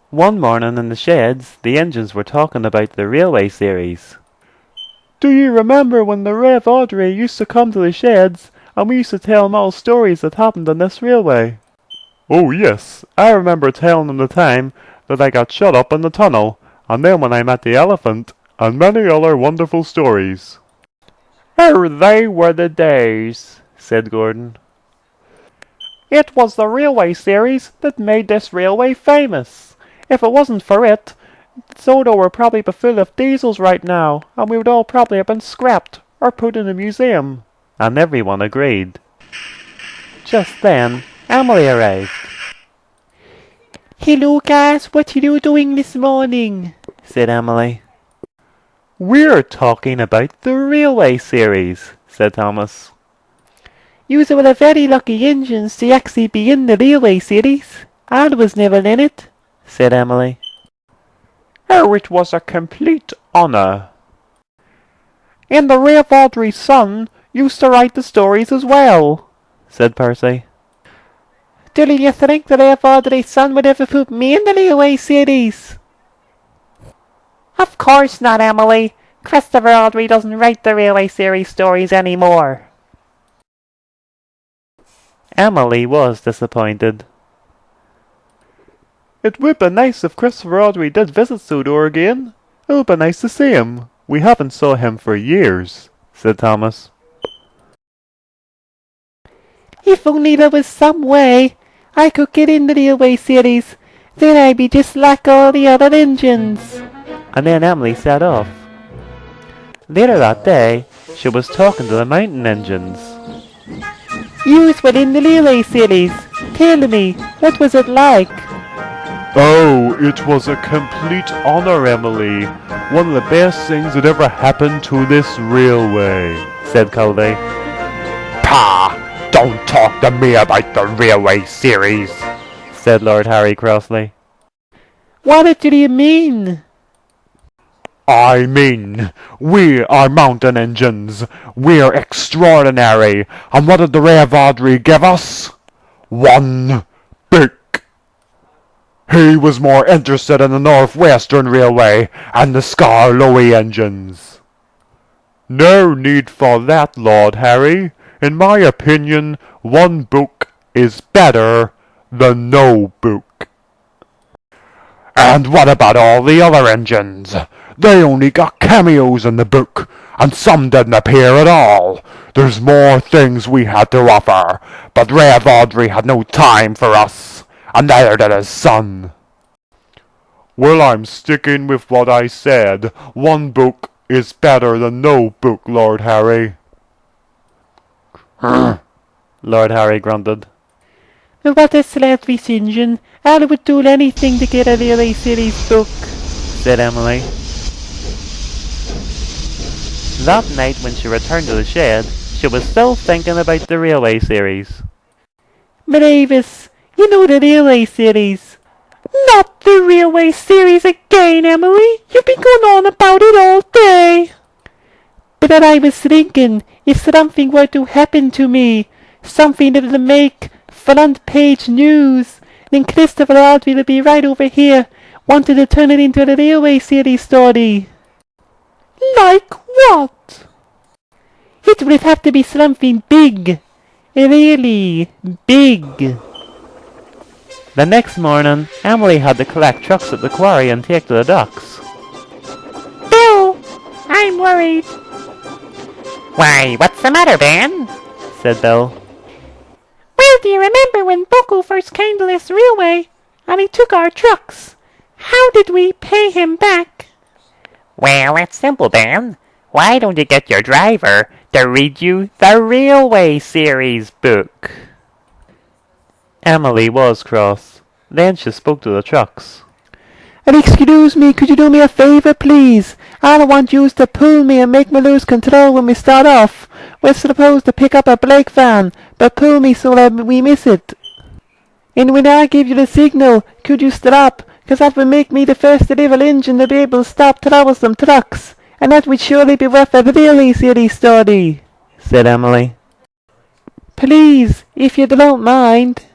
One morning in the sheds, the engines were talking about the railway series. Do you remember when the Rev Audrey used to come to the sheds and we used to tell him all stories that happened on this railway? Oh yes, I remember telling him the time that I got shut up in the tunnel, and then when I met the elephant, and many other wonderful stories. Oh, they were the days, said Gordon. It was the railway series that made this railway famous. If it wasn't for it, Sodo would probably be full of diesels right now, and we would all probably have been scrapped or put in a museum. And everyone agreed. Just then, Emily arrived. Hello guys, what are you doing this morning? Said Emily. We're talking about the railway series, said Thomas. You were very lucky engines to actually be in the railway series. I was never in it, said Emily. Oh, it was a complete honour. And the Rev Audrey's son used to write the stories as well, said Percy. Do you think the Rev Audrey's son would ever put me in the railway series? Of course not, Emily. Christopher Audrey doesn't write the railway series stories anymore. Emily was disappointed. It would be nice if Christopher Audrey did visit Sodor again. It would be nice to see him. We haven't saw him for years, said Thomas. If only there was some way I could get in the railway series, then I'd be just like all the other engines. And then Emily set off. Later that day, she was talking to the mountain engines. You were in the railway series. Tell me, what was it like? Oh, it was a complete honour, Emily. One of the best things that ever happened to this railway, said Colby. Pah! Don't talk to me about the railway series, said Lord Harry crossly. What do you mean? I mean, we are mountain engines. We're extraordinary. And what did the Rev Audrey give us? One book. He was more interested in the Northwestern Railway and the Scarlowy engines. No need for that, Lord Harry. In my opinion, one book is better than no book. And what about all the other engines? They only got cameos in the book, and some didn't appear at all. There's more things we had to offer, but Rev Audrey had no time for us, and neither did his son. Well, I'm sticking with what I said. One book is better than no book, Lord Harry. Lord Harry grunted. What a selfish engine. I would do anything to get a railway series book, said Emily. That night when she returned to the shed, she was still thinking about the railway series. Mavis, you know the railway series. Not the railway series again, Emily. You've been going on about it all day. But then I was thinking, if something were to happen to me, something that'll make front page news, then Christopher Audrey will be right over here, wanting to turn it into the railway series story. Like what? It would have to be something big. Really big. The next morning, Emily had to collect trucks at the quarry and take to the docks. Bill, I'm worried. Why, what's the matter, Ben? Said Bill. Well, do you remember when Boco first came to this railway, and he took our trucks? How did we pay him back? Well, it's simple, Ben. Why don't you get your driver to read you the railway series book? Emily was cross. Then she spoke to the trucks. And excuse me, could you do me a favour, please? I don't want you to pull me and make me lose control when we start off. We're supposed to pick up a Blake van, but pull me so that we miss it. And when I give you the signal, could you stop? Because that would make me the first little engine to be able to stop troublesome trucks. And that would surely be worth a really silly story, said Emily. Please, if you don't mind.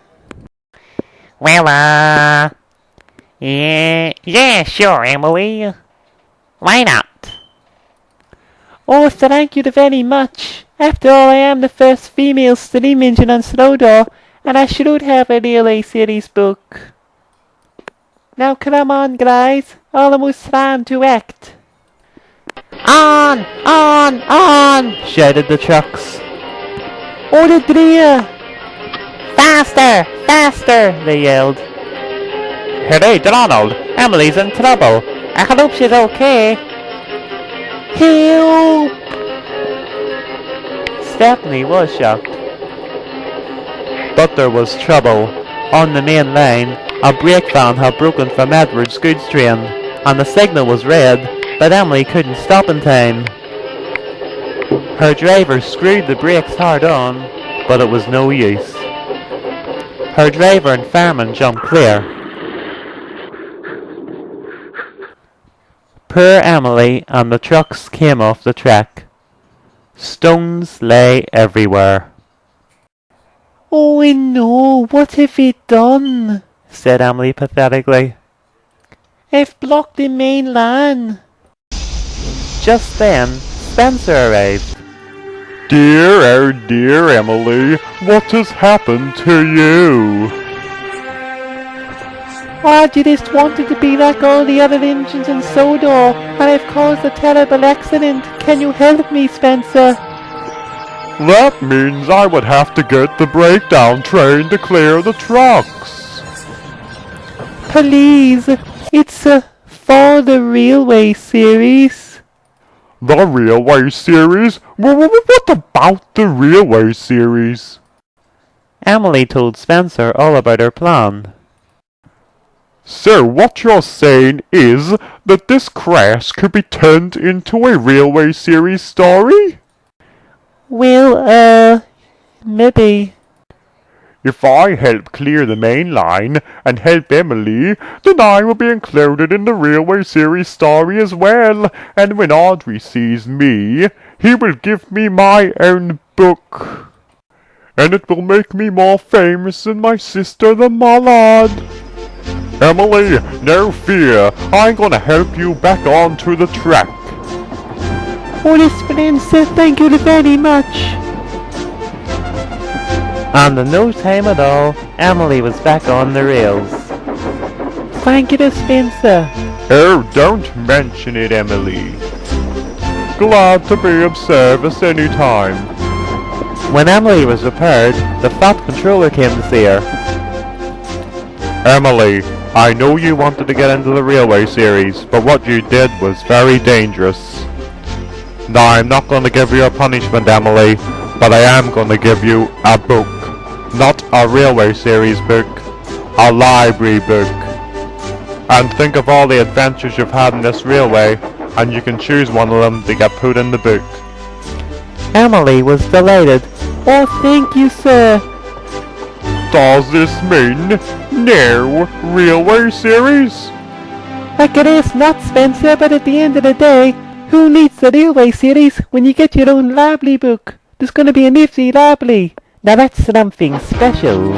Well, Yeah, sure, Emily. Why not? Oh, thank you very much. After all, I am the first female steam engine on Slowdoor, and I should have a railway series book. Now come on, guys. Almost time to act. On! shouted the trucks. Oh, the dear! Faster! They yelled. Hooray, Donald! Emily's in trouble. I hope she's okay. Help! Stephanie was shocked. But there was trouble. On the main line, a brake van had broken from Edward's goods train, and the signal was red, but Emily couldn't stop in time. Her driver screwed the brakes hard on, but it was no use. Her driver and fireman jumped clear. Poor Emily and the trucks came off the track. Stones lay everywhere. Oh no, what have we done? Said Emily pathetically. I've blocked the main line. Just then, Spencer arrived. Dear, oh dear, Emily, what has happened to you? I just wanted to be like all the other engines in Sodor, and I've caused a terrible accident. Can you help me, Spencer? That means I would have to get the breakdown train to clear the trucks. Please, it's for the railway series. The railway series? What about the railway series? Emily told Spencer all about her plan. So what you're saying is that this crash could be turned into a railway series story? Well, maybe. If I help clear the main line and help Emily, then I will be included in the railway series story as well, and when Audrey sees me, he will give me my own book. And it will make me more famous than my sister the Mallard. Emily, no fear, I'm gonna help you back onto the track. Oh, Spencer, thank you very much. And in no time at all, Emily was back on the rails. Thank you, Spencer. Oh, don't mention it, Emily. Glad to be of service any time. When Emily was repaired, the fat controller came to see her. Emily, I know you wanted to get into the railway series, but what you did was very dangerous. Now, I'm not going to give you a punishment, Emily, but I am going to give you a book. Not a railway series book, a library book. And think of all the adventures you've had in this railway, and you can choose one of them to get put in the book. Emily was delighted. Oh, thank you, sir. Does this mean no railway series? I guess not, Spencer, but at the end of the day, who needs the railway series when you get your own library book? There's going to be a nifty library. Now that's something special.